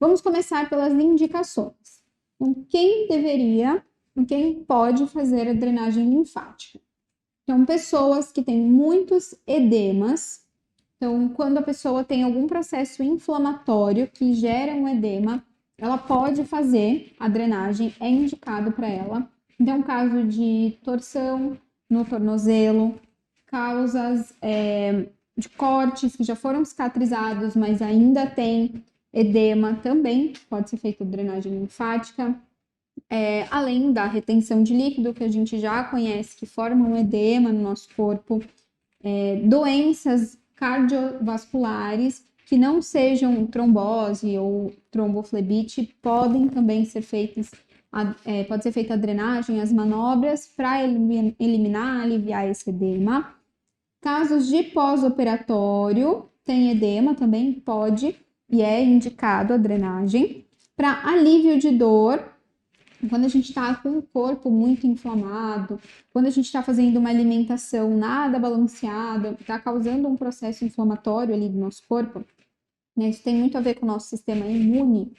Vamos começar pelas indicações. Então, quem pode fazer a drenagem linfática? Então, pessoas que têm muitos edemas. Então, quando a pessoa tem algum processo inflamatório que gera um edema, ela pode fazer a drenagem, é indicado para ela. Então, caso de torção no tornozelo, causas de cortes que já foram cicatrizados, mas ainda tem edema, também pode ser feita drenagem linfática. Além da retenção de líquido, que a gente já conhece, que formam edema no nosso corpo, doenças cardiovasculares que não sejam trombose ou tromboflebite, podem também ser feitas, pode ser feita a drenagem, as manobras para eliminar, aliviar esse edema. Casos de pós-operatório, tem edema também, pode e é indicado a drenagem. Para alívio de dor, quando a gente está com o corpo muito inflamado, quando a gente está fazendo uma alimentação nada balanceada, está causando um processo inflamatório ali do nosso corpo, né? Isso tem muito a ver com o nosso sistema imune.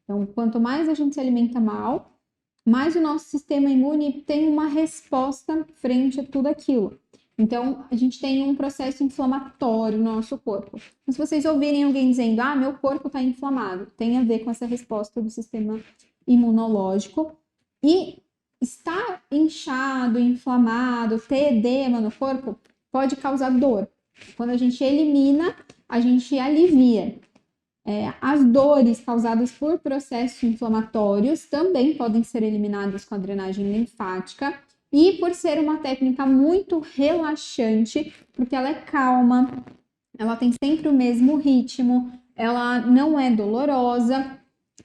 Então, quanto mais a gente se alimenta mal, mais o nosso sistema imune tem uma resposta frente a tudo aquilo. Então, a gente tem um processo inflamatório no nosso corpo. Então, se vocês ouvirem alguém dizendo, meu corpo está inflamado, tem a ver com essa resposta do sistema imunológico. E estar inchado, inflamado, ter edema no corpo, pode causar dor. Quando a gente elimina, a gente alivia. As dores causadas por processos inflamatórios também podem ser eliminadas com a drenagem linfática. E por ser uma técnica muito relaxante, porque ela é calma, ela tem sempre o mesmo ritmo, ela não é dolorosa,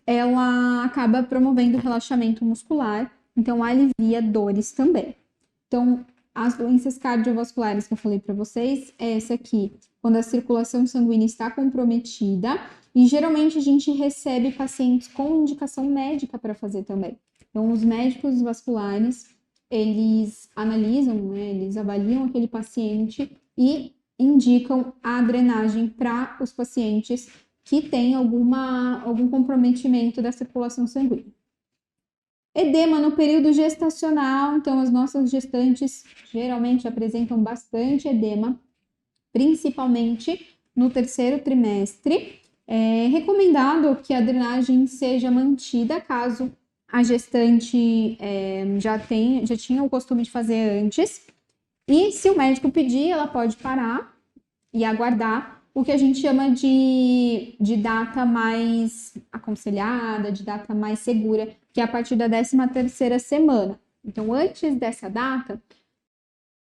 ela acaba promovendo o relaxamento muscular, então alivia dores também. Então, as doenças cardiovasculares que eu falei para vocês, é essa aqui, quando a circulação sanguínea está comprometida, e geralmente a gente recebe pacientes com indicação médica para fazer também. Então, os médicos vasculares, eles analisam, né, eles avaliam aquele paciente e indicam a drenagem para os pacientes que têm algum comprometimento da circulação sanguínea. Edema no período gestacional, então as nossas gestantes geralmente apresentam bastante edema, principalmente no terceiro trimestre. É recomendado que a drenagem seja mantida caso a gestante já tinha o costume de fazer antes. E se o médico pedir, ela pode parar e aguardar o que a gente chama de data mais aconselhada, de data mais segura, que é a partir da 13ª semana. Então, antes dessa data...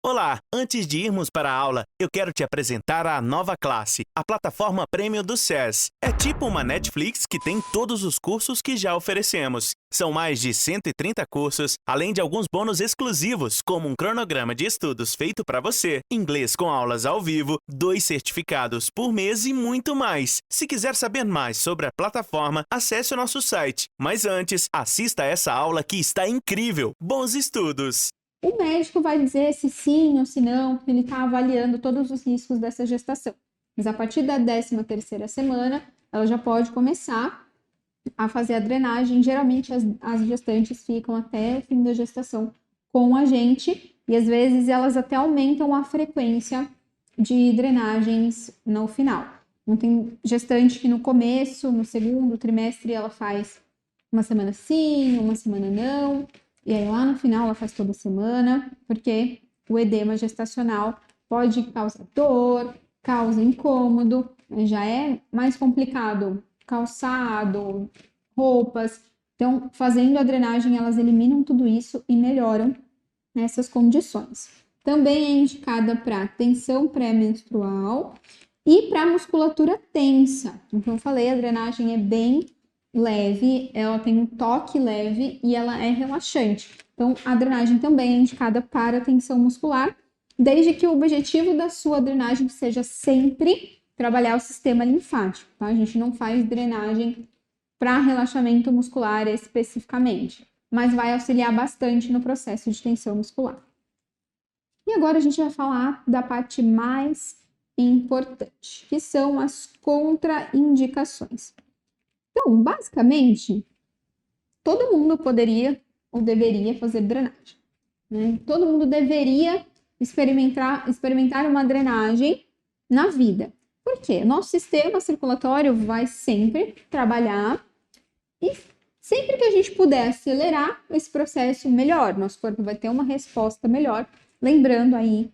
Olá, antes de irmos para a aula, eu quero te apresentar a nova classe, a plataforma Premium do SES. É tipo uma Netflix que tem todos os cursos que já oferecemos. São mais de 130 cursos, além de alguns bônus exclusivos, como um cronograma de estudos feito para você, inglês com aulas ao vivo, 2 certificados por mês e muito mais. Se quiser saber mais sobre a plataforma, acesse o nosso site. Mas antes, assista a essa aula que está incrível. Bons estudos! O médico vai dizer se sim ou se não, porque ele está avaliando todos os riscos dessa gestação. Mas a partir da 13ª semana, ela já pode começar a fazer a drenagem. Geralmente as gestantes ficam até o fim da gestação com a gente e às vezes elas até aumentam a frequência de drenagens no final. Então, tem gestante que no começo, no segundo trimestre, ela faz uma semana sim, uma semana não. E aí lá no final ela faz toda semana, porque o edema gestacional pode causar dor, causa incômodo, já é mais complicado calçado, roupas. Então, fazendo a drenagem, elas eliminam tudo isso e melhoram essas condições. Também é indicada para tensão pré-menstrual e para musculatura tensa. Então, eu falei, a drenagem é bem leve, ela tem um toque leve e ela é relaxante. Então, a drenagem também é indicada para tensão muscular, desde que o objetivo da sua drenagem seja sempre trabalhar o sistema linfático, tá? A gente não faz drenagem para relaxamento muscular especificamente, mas vai auxiliar bastante no processo de tensão muscular. E agora a gente vai falar da parte mais importante, que são as contraindicações. Então, basicamente, todo mundo poderia ou deveria fazer drenagem, né? Todo mundo deveria experimentar uma drenagem na vida. Por quê? Nosso sistema circulatório vai sempre trabalhar e sempre que a gente puder acelerar esse processo, melhor. Nosso corpo vai ter uma resposta melhor, lembrando aí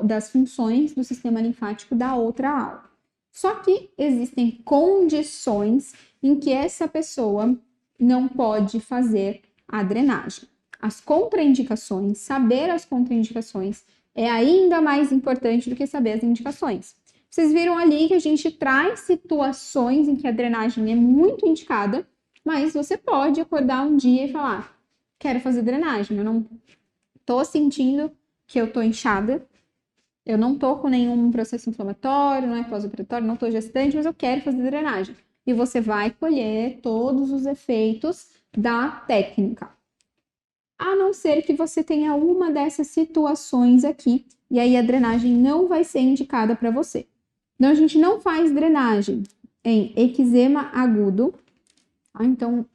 das funções do sistema linfático da outra aula. Só que existem condições em que essa pessoa não pode fazer a drenagem. As contraindicações, saber as contraindicações é ainda mais importante do que saber as indicações. Vocês viram ali que a gente traz situações em que a drenagem é muito indicada, mas você pode acordar um dia e falar: quero fazer drenagem, eu não tô sentindo que eu tô inchada, eu não tô com nenhum processo inflamatório, não é pós-operatório, não tô gestante, mas eu quero fazer drenagem. E você vai colher todos os efeitos da técnica. A não ser que você tenha uma dessas situações aqui, e aí a drenagem não vai ser indicada para você. Então, a gente não faz drenagem em eczema agudo. Então,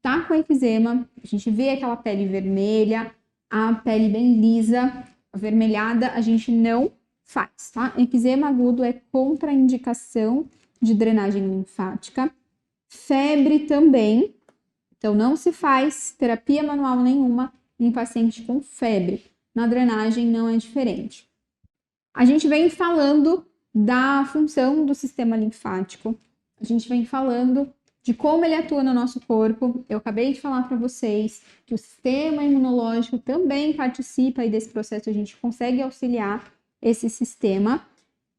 tá com eczema, a gente vê aquela pele vermelha, a pele bem lisa, avermelhada, a gente não faz, tá? Eczema agudo é contraindicação de drenagem linfática. Febre também. Então, não se faz terapia manual nenhuma em paciente com febre. Na drenagem não é diferente. A gente vem falando da função do sistema linfático. A gente vem falando de como ele atua no nosso corpo. Eu acabei de falar para vocês que o sistema imunológico também participa aí desse processo. A gente consegue auxiliar esse sistema.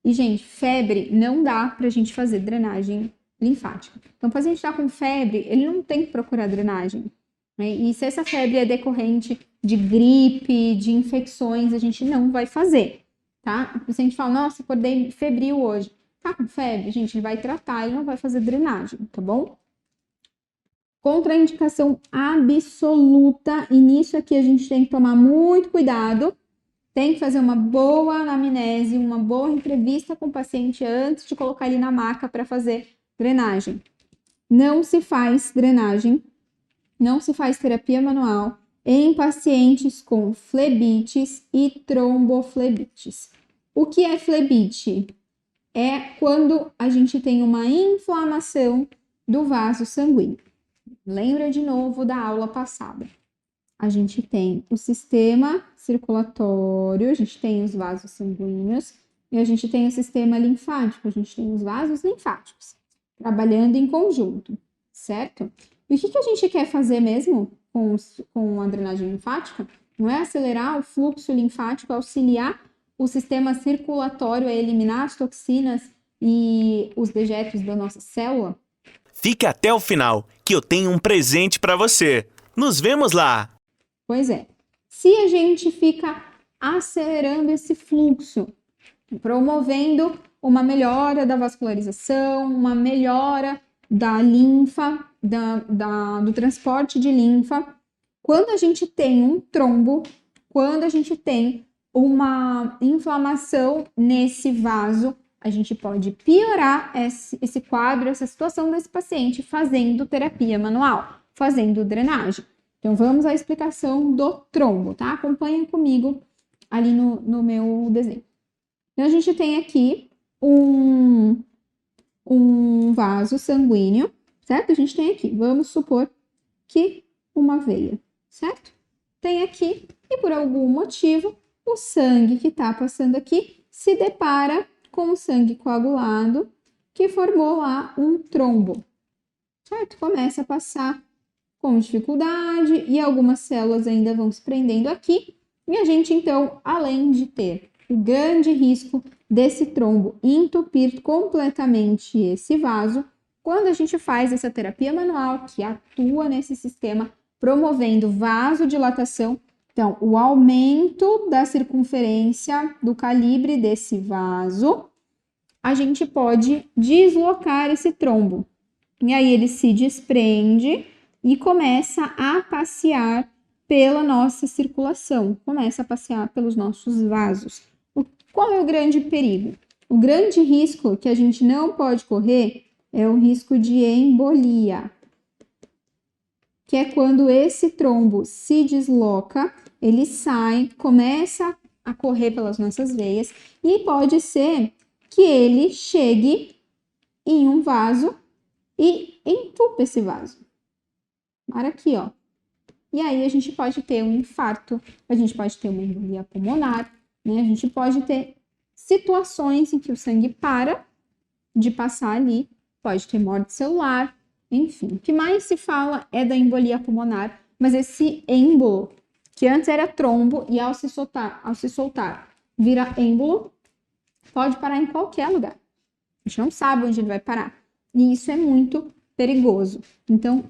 E, gente, febre não dá para a gente fazer drenagem linfática. Então, o paciente está com febre, ele não tem que procurar drenagem, né? E se essa febre é decorrente de gripe, de infecções, a gente não vai fazer, tá? O paciente fala: nossa, acordei febril hoje. Tá com febre? Gente, ele vai tratar, ele não vai fazer drenagem, tá bom? Contraindicação absoluta, e nisso aqui a gente tem que tomar muito cuidado. Tem que fazer uma boa anamnese, uma boa entrevista com o paciente antes de colocar ele na maca para fazer drenagem. Não se faz drenagem, não se faz terapia manual em pacientes com flebites e tromboflebites. O que é flebite? É quando a gente tem uma inflamação do vaso sanguíneo. Lembra de novo da aula passada. A gente tem o sistema circulatório, a gente tem os vasos sanguíneos e a gente tem o sistema linfático, a gente tem os vasos linfáticos, trabalhando em conjunto, certo? E o que a gente quer fazer mesmo com a drenagem linfática? Não é acelerar o fluxo linfático, auxiliar o sistema circulatório a eliminar as toxinas e os dejetos da nossa célula? Fique até o final, que eu tenho um presente para você. Nos vemos lá! Pois é, se a gente fica acelerando esse fluxo, promovendo uma melhora da vascularização, uma melhora da linfa, do transporte de linfa, quando a gente tem um trombo, quando a gente tem uma inflamação nesse vaso, a gente pode piorar esse quadro, essa situação desse paciente fazendo terapia manual, fazendo drenagem. Então, vamos à explicação do trombo, tá? Acompanha comigo ali no meu desenho. Então, a gente tem aqui um vaso sanguíneo, certo? A gente tem aqui, vamos supor que uma veia, certo? Tem aqui, e por algum motivo, o sangue que tá passando aqui se depara com o sangue coagulado, que formou lá um trombo, certo? Começa a passar com dificuldade e algumas células ainda vão se prendendo aqui. E a gente, então, além de ter o grande risco desse trombo entupir completamente esse vaso, quando a gente faz essa terapia manual que atua nesse sistema, promovendo vasodilatação, então, o aumento da circunferência do calibre desse vaso, a gente pode deslocar esse trombo. E aí ele se desprende e começa a passear pela nossa circulação, começa a passear pelos nossos vasos. Qual é o grande perigo? O grande risco que a gente não pode correr é o risco de embolia, que é quando esse trombo se desloca, ele sai, começa a correr pelas nossas veias e pode ser que ele chegue em um vaso e entupa esse vaso. Para aqui, ó. E aí a gente pode ter um infarto, a gente pode ter uma embolia pulmonar, né? A gente pode ter situações em que o sangue para de passar ali, pode ter morte celular, enfim. O que mais se fala é da embolia pulmonar, mas esse êmbolo, que antes era trombo e ao se soltar vira êmbolo, pode parar em qualquer lugar. A gente não sabe onde ele vai parar. E isso é muito perigoso. Então,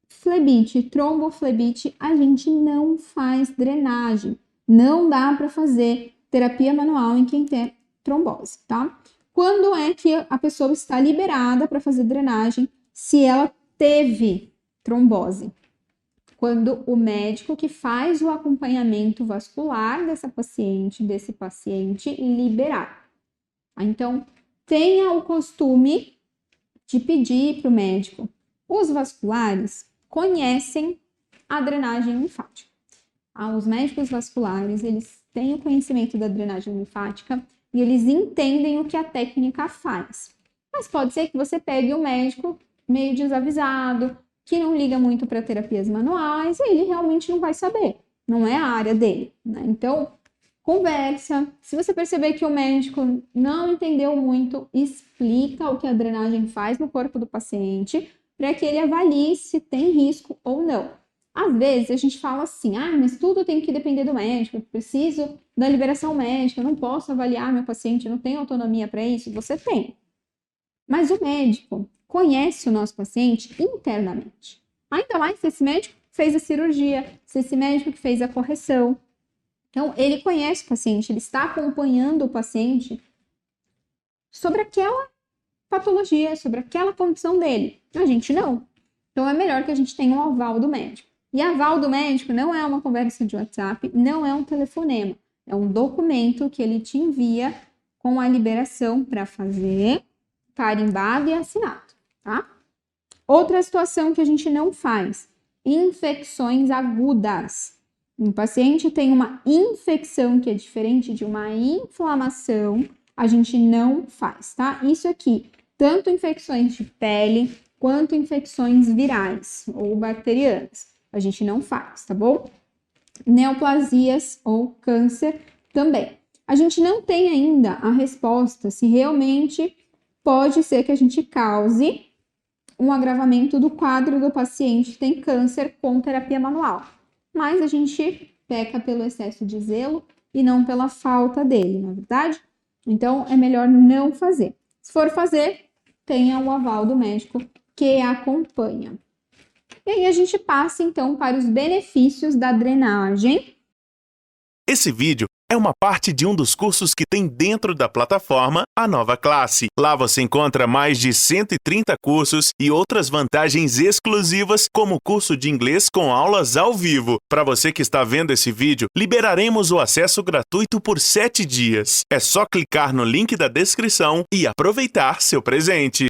flebite, tromboflebite, a gente não faz drenagem. Não dá para fazer terapia manual em quem tem trombose, tá? Quando é que a pessoa está liberada para fazer drenagem se ela teve trombose? Quando o médico que faz o acompanhamento vascular desse paciente liberar. Então, tenha o costume de pedir para o médico. Os vasculares conhecem a drenagem linfática. Os médicos vasculares, eles têm o conhecimento da drenagem linfática e eles entendem o que a técnica faz. Mas pode ser que você pegue um médico meio desavisado, que não liga muito para terapias manuais, e ele realmente não vai saber, não é a área dele, né? Então, conversa. Se você perceber que o médico não entendeu muito, explica o que a drenagem faz no corpo do paciente, para que ele avalie se tem risco ou não. Às vezes a gente fala assim, mas tudo tem que depender do médico, eu preciso da liberação médica, eu não posso avaliar meu paciente, eu não tenho autonomia para isso. Você tem. Mas o médico conhece o nosso paciente internamente. Ainda mais se esse médico fez a cirurgia, se esse médico que fez a correção. Então, ele conhece o paciente, ele está acompanhando o paciente sobre aquela patologia, sobre aquela condição dele. A gente não. Então, é melhor que a gente tenha um aval do médico. E aval do médico não é uma conversa de WhatsApp, não é um telefonema. É um documento que ele te envia com a liberação para fazer, carimbado e assinado, tá? Outra situação que a gente não faz, infecções agudas. Um paciente tem uma infecção que é diferente de uma inflamação, a gente não faz, tá? Isso aqui, tanto infecções de pele quanto infecções virais ou bacterianas, a gente não faz, tá bom? Neoplasias ou câncer também. A gente não tem ainda a resposta se realmente pode ser que a gente cause um agravamento do quadro do paciente que tem câncer com terapia manual. Mas a gente peca pelo excesso de zelo e não pela falta dele, não é verdade? Então, é melhor não fazer. Se for fazer, tenha o aval do médico que acompanha. E aí a gente passa, então, para os benefícios da drenagem. Esse vídeo é uma parte de um dos cursos que tem dentro da plataforma A Nova Classe. Lá você encontra mais de 130 cursos e outras vantagens exclusivas, como o curso de inglês com aulas ao vivo. Para você que está vendo esse vídeo, liberaremos o acesso gratuito por 7 dias. É só clicar no link da descrição e aproveitar seu presente.